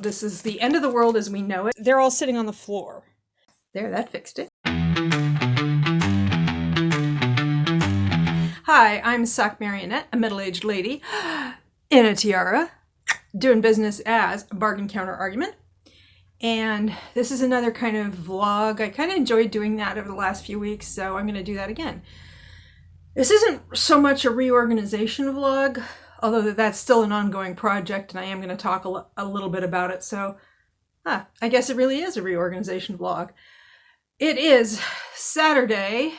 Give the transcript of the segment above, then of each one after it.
This is the end of the world as we know it. They're all sitting on the floor. There, that fixed it. Hi, I'm Sock Marionette, a middle-aged lady in a tiara, doing business as a bargain counter argument. And this is another kind of vlog. I kind of enjoyed doing that over the last few weeks, so I'm going to do that again. This isn't so much a reorganization vlog, although that's still an ongoing project, and I am going to talk a little bit about it. So, I guess it really is a reorganization vlog. It is Saturday,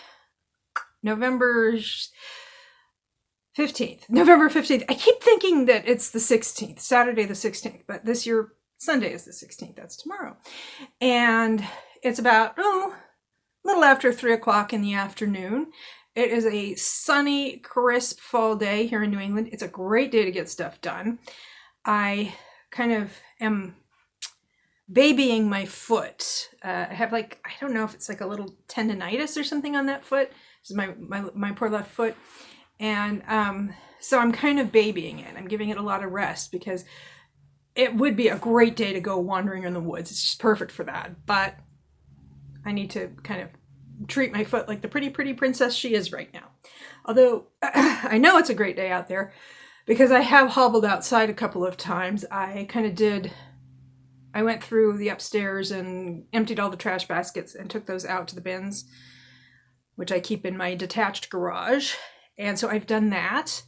November 15th. November 15th. I keep thinking that it's the 16th, Saturday the 16th, but this year, Sunday is the 16th. That's tomorrow. And it's about, a little after 3 o'clock in the afternoon. It is a sunny, crisp fall day here in New England. It's a great day to get stuff done. I kind of am babying my foot. I have I don't know if it's like a little tendonitis or something on that foot. This is my poor left foot. And so I'm kind of babying it. I'm giving it a lot of rest because it would be a great day to go wandering in the woods. It's just perfect for that. But I need to kind of treat my foot like the pretty princess she is right now. Although I know it's a great day out there because I have hobbled outside a couple of times. I went through the upstairs and emptied all the trash baskets and took those out to the bins, which I keep in my detached garage. And so I've done that.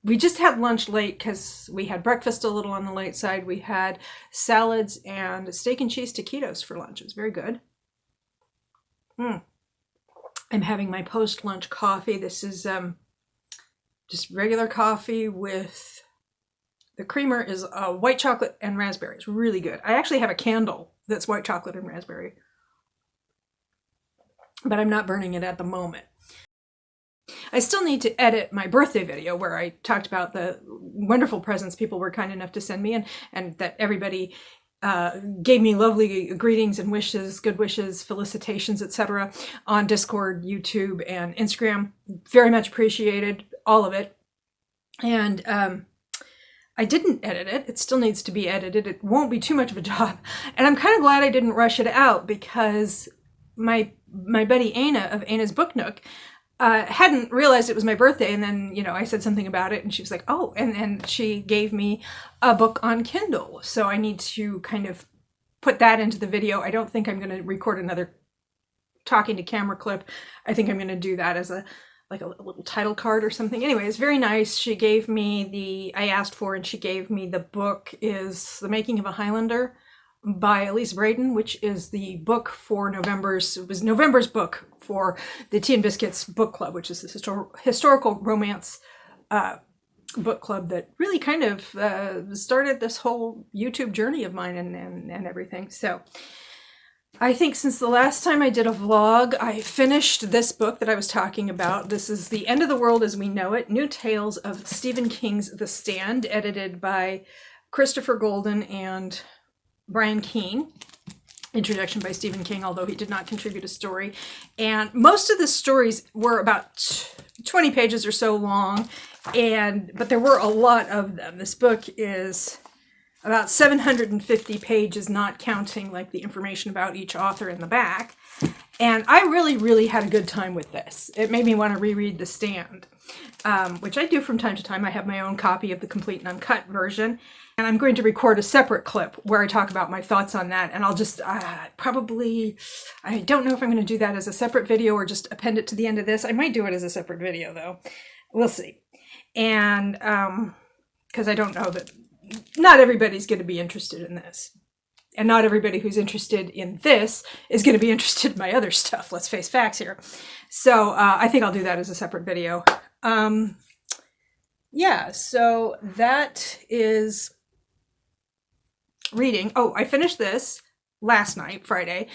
We just had lunch late because we had breakfast a little on the late side. We had salads and steak and cheese taquitos for lunch. It was very good. I'm having my post-lunch coffee. This is just regular coffee with the creamer is white chocolate and raspberry. It's really good. I actually have a candle that's white chocolate and raspberry, but I'm not burning it at the moment. I still need to edit my birthday video where I talked about the wonderful presents people were kind enough to send me and that everybody gave me lovely greetings and wishes, good wishes, felicitations, etc. on Discord, YouTube, and Instagram. Very much appreciated, all of it. And I didn't edit it. It still needs to be edited. It won't be too much of a job. And I'm kind of glad I didn't rush it out because my buddy Aina of Aina's Book Nook hadn't realized it was my birthday, and then, I said something about it, and she was like, oh, and she gave me a book on Kindle. So I need to kind of put that into the video. I don't think I'm going to record another talking to camera clip. I think I'm going to do that as a little title card or something. Anyway, it's very nice. She gave me I asked for, and she gave me the book is The Making of a Highlander by Elise Braden, which is the book for November's book for the Tea and Biscuits book club, which is this historical romance book club that really kind of started this whole YouTube journey of mine and everything. So I think since the last time I did a vlog, I finished this book that I was talking about. This is The End of the World as We Know It, New Tales of Stephen King's The Stand, edited by Christopher Golden and Brian Keene. Introduction by Stephen King, although he did not contribute a story. And most of the stories were about 20 pages or so long, but there were a lot of them. This book is about 750 pages, not counting the information about each author in the back. And I really had a good time with this. It made me want to reread The Stand, which I do from time to time. I have my own copy of the complete and uncut version. And I'm going to record a separate clip where I talk about my thoughts on that. And I'll just I don't know if I'm going to do that as a separate video or just append it to the end of this. I might do it as a separate video, though. We'll see. And because I don't know that not everybody's going to be interested in this. And not everybody who's interested in this is going to be interested in my other stuff. Let's face facts here. So I think I'll do that as a separate video. Yeah, so that is reading. Oh, I finished this last night, Friday,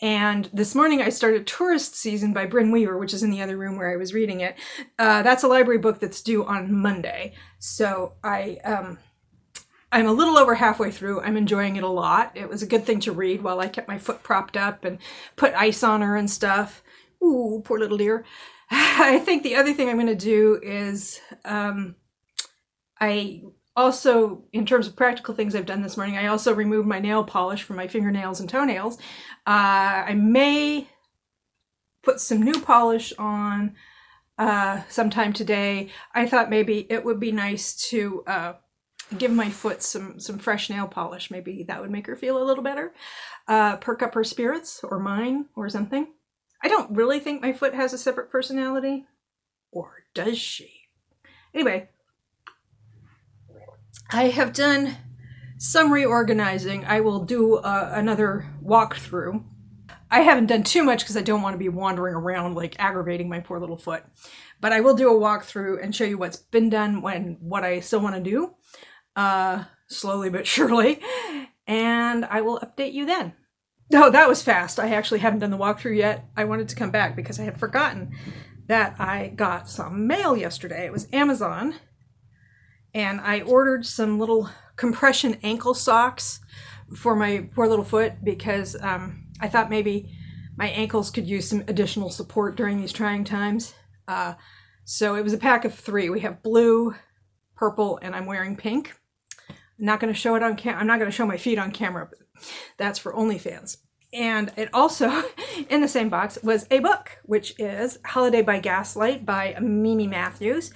and this morning I started Tourist Season by Bryn Weaver, which is in the other room where I was reading it. That's a library book that's due on Monday, so I'm a little over halfway through. I'm enjoying it a lot. It was a good thing to read while I kept my foot propped up and put ice on her and stuff. Ooh, poor little dear. I think the other thing I'm going to do is also, in terms of practical things I've done this morning, I also removed my nail polish from my fingernails and toenails. I may put some new polish on sometime today. I thought maybe it would be nice to give my foot some fresh nail polish. Maybe that would make her feel a little better. Perk up her spirits, or mine, or something. I don't really think my foot has a separate personality. Or does she? Anyway, I have done some reorganizing. I will do another walkthrough. I haven't done too much because I don't want to be wandering around like aggravating my poor little foot. But I will do a walkthrough and show you what's been done and what I still want to do, slowly but surely. And I will update you then. Oh, that was fast. I actually haven't done the walkthrough yet. I wanted to come back because I had forgotten that I got some mail yesterday. It was Amazon. And I ordered some little compression ankle socks for my poor little foot because I thought maybe my ankles could use some additional support during these trying times. So it was a pack of 3. We have blue, purple, and I'm wearing pink. I'm not going to show it on I'm not going to show my feet on camera, but that's for OnlyFans. And it also, in the same box, was a book, which is Holiday by Gaslight by Mimi Matthews.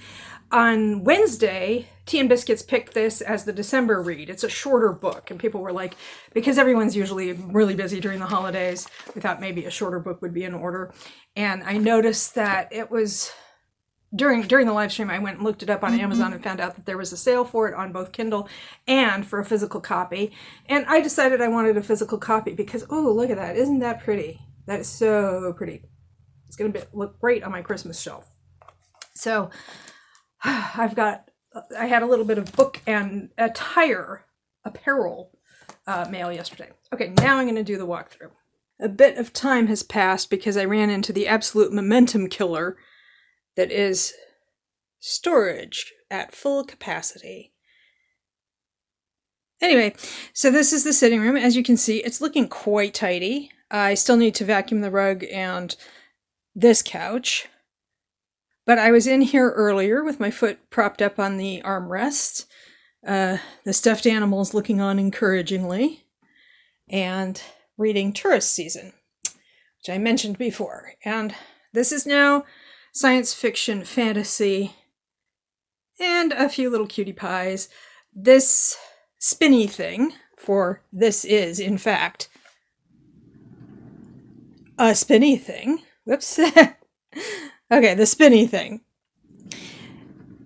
On Wednesday, Tea and Biscuits picked this as the December read. It's a shorter book, and people were like, because everyone's usually really busy during the holidays, we thought maybe a shorter book would be in order. And I noticed that it was, during the live stream, I went and looked it up on Amazon and found out that there was a sale for it on both Kindle and for a physical copy. And I decided I wanted a physical copy because, oh, look at that. Isn't that pretty? That is so pretty. It's going to look great on my Christmas shelf. So I had a little bit of book and apparel mail yesterday. Okay, now I'm going to do the walkthrough. A bit of time has passed because I ran into the absolute momentum killer that is storage at full capacity. Anyway, so this is the sitting room. As you can see, it's looking quite tidy. I still need to vacuum the rug and this couch. But I was in here earlier with my foot propped up on the armrest, the stuffed animals looking on encouragingly, and reading Tourist Season, which I mentioned before. And this is now science fiction, fantasy, and a few little cutie pies. This spinny thing, for this is, in fact, a spinny thing. Whoops. Okay, the spinny thing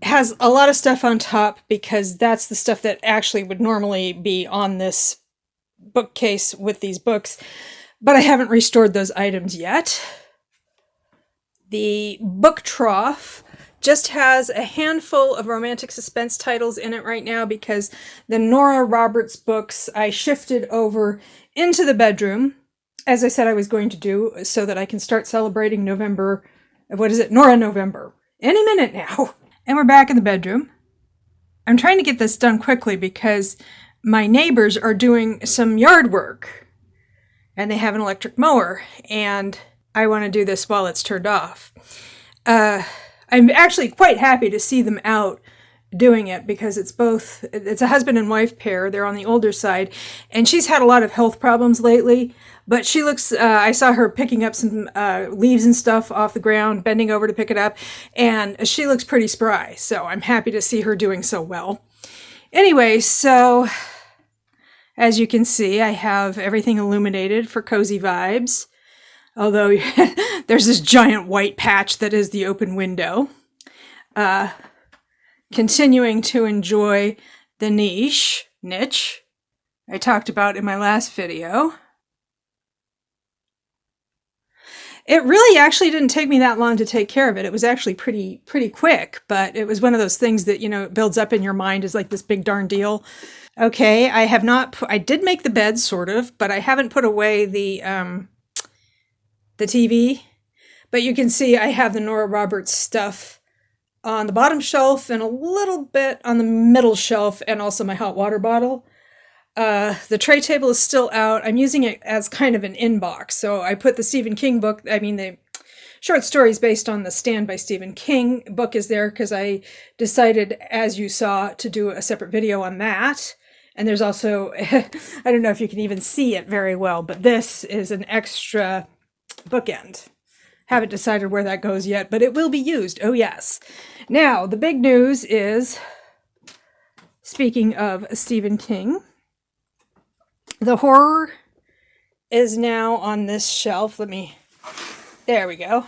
has a lot of stuff on top because that's the stuff that actually would normally be on this bookcase with these books, but I haven't restored those items yet. The book trough just has a handful of romantic suspense titles in it right now because the Nora Roberts books I shifted over into the bedroom, as I said I was going to do, so that I can start celebrating November. What is it? Nora November. Any minute now. And we're back in the bedroom. I'm trying to get this done quickly because my neighbors are doing some yard work and they have an electric mower and I want to do this while it's turned off. I'm actually quite happy to see them out doing it because it's a husband and wife pair. They're on the older side and she's had a lot of health problems lately, but she looks, I saw her picking up some leaves and stuff off the ground, bending over to pick it up, and she looks pretty spry. So I'm happy to see her doing so well. Anyway, so as you can see, I have everything illuminated for cozy vibes. Although there's this giant white patch that is the open window. Continuing to enjoy the niche I talked about in my last video. It really actually didn't take me that long to take care of it. It was actually pretty quick, but it was one of those things that, builds up in your mind as like this big darn deal. Okay, I did make the bed sort of, but I haven't put away the TV. But you can see I have the Nora Roberts stuff on the bottom shelf and a little bit on the middle shelf and also my hot water bottle. The tray table is still out. I'm using it as kind of an inbox. So I put the Stephen King book, the short stories based on The Stand by Stephen King book is there because I decided, as you saw, to do a separate video on that. And there's also, I don't know if you can even see it very well, but this is an extra bookend. Haven't decided where that goes yet, but it will be used. Oh, yes. Now, the big news is, speaking of Stephen King, the horror is now on this shelf. There we go.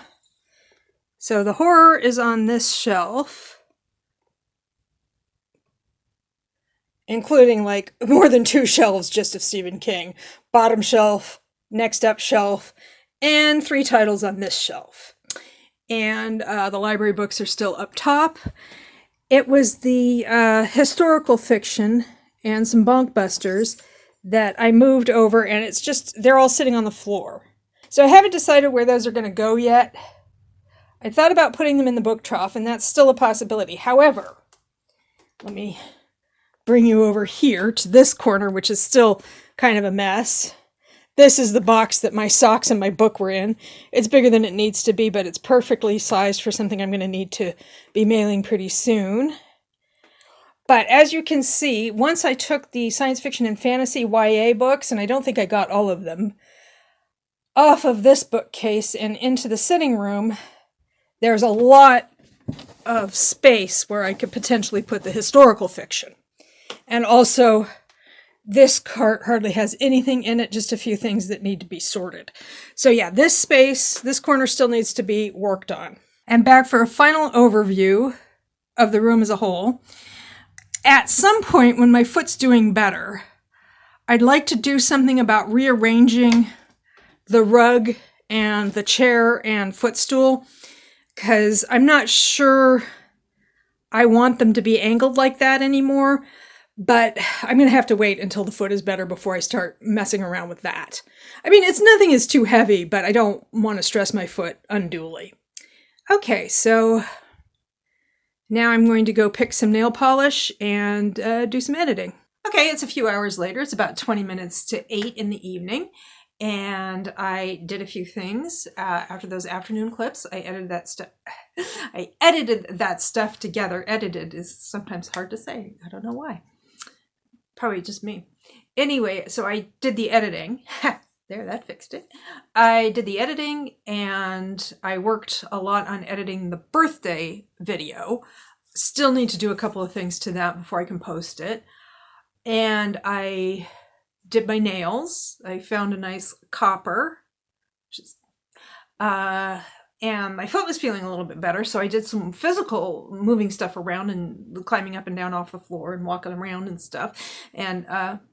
So the horror is on this shelf, including like more than 2 shelves just of Stephen King. Bottom shelf, next up shelf, and 3 titles on this shelf. And the library books are still up top. It was the historical fiction and some bonkbusters that I moved over, and it's just, they're all sitting on the floor. So I haven't decided where those are going to go yet. I thought about putting them in the book trough, and that's still a possibility. However, let me bring you over here to this corner, which is still kind of a mess. This is the box that my socks and my book were in. It's bigger than it needs to be, but it's perfectly sized for something I'm going to need to be mailing pretty soon. But as you can see, once I took the science fiction and fantasy YA books, and I don't think I got all of them, off of this bookcase and into the sitting room, there's a lot of space where I could potentially put the historical fiction. And also, this cart hardly has anything in it, just a few things that need to be sorted. So yeah, this space, this corner still needs to be worked on. And back for a final overview of the room as a whole. At some point when my foot's doing better, I'd like to do something about rearranging the rug and the chair and footstool, because I'm not sure I want them to be angled like that anymore, but I'm going to have to wait until the foot is better before I start messing around with that. I mean, nothing is too heavy, but I don't want to stress my foot unduly. Okay, so now I'm going to go pick some nail polish and do some editing. Okay, it's a few hours later. It's about 20 minutes to 8 in the evening. And I did a few things after those afternoon clips. I edited that stuff together. Edited is sometimes hard to say. I don't know why. Probably just me. Anyway, so I did the editing. There, that fixed it. I did the editing, and I worked a lot on editing the birthday video. Still need to do a couple of things to that before I can post it. And I did my nails. I found a nice copper. And my foot was feeling a little bit better, so I did some physical moving stuff around and climbing up and down off the floor and walking around and stuff. And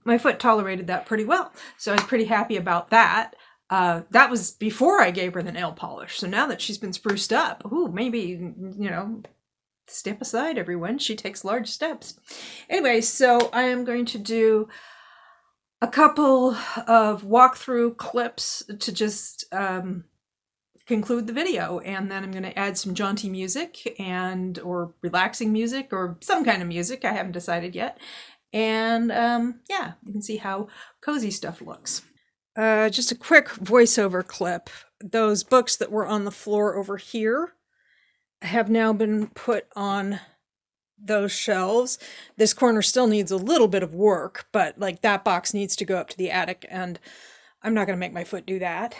my foot tolerated that pretty well, so I was pretty happy about that. That was before I gave her the nail polish. So now that she's been spruced up, maybe, step aside, everyone. She takes large steps. Anyway, so I am going to do a couple of walkthrough clips to just conclude the video, and then I'm going to add some jaunty music or relaxing music or some kind of music. I haven't decided yet. And yeah, you can see how cozy stuff looks. Just a quick voiceover clip. Those books that were on the floor over here have now been put on those shelves. This corner still needs a little bit of work, but like that box needs to go up to the attic, and I'm not going to make my foot do that.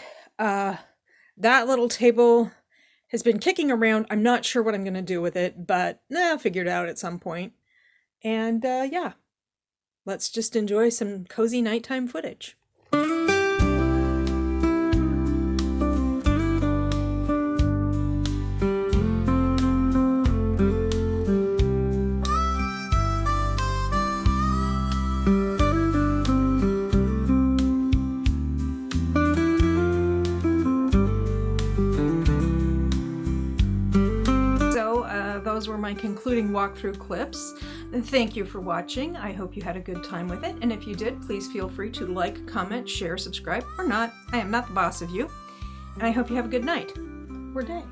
That little table has been kicking around. I'm not sure what I'm going to do with it, but I'll figure it out at some point. And yeah, let's just enjoy some cozy nighttime footage. Those were my concluding walkthrough clips. And thank you for watching. I hope you had a good time with it. And if you did, please feel free to like, comment, share, subscribe, or not. I am not the boss of you. And I hope you have a good night or day.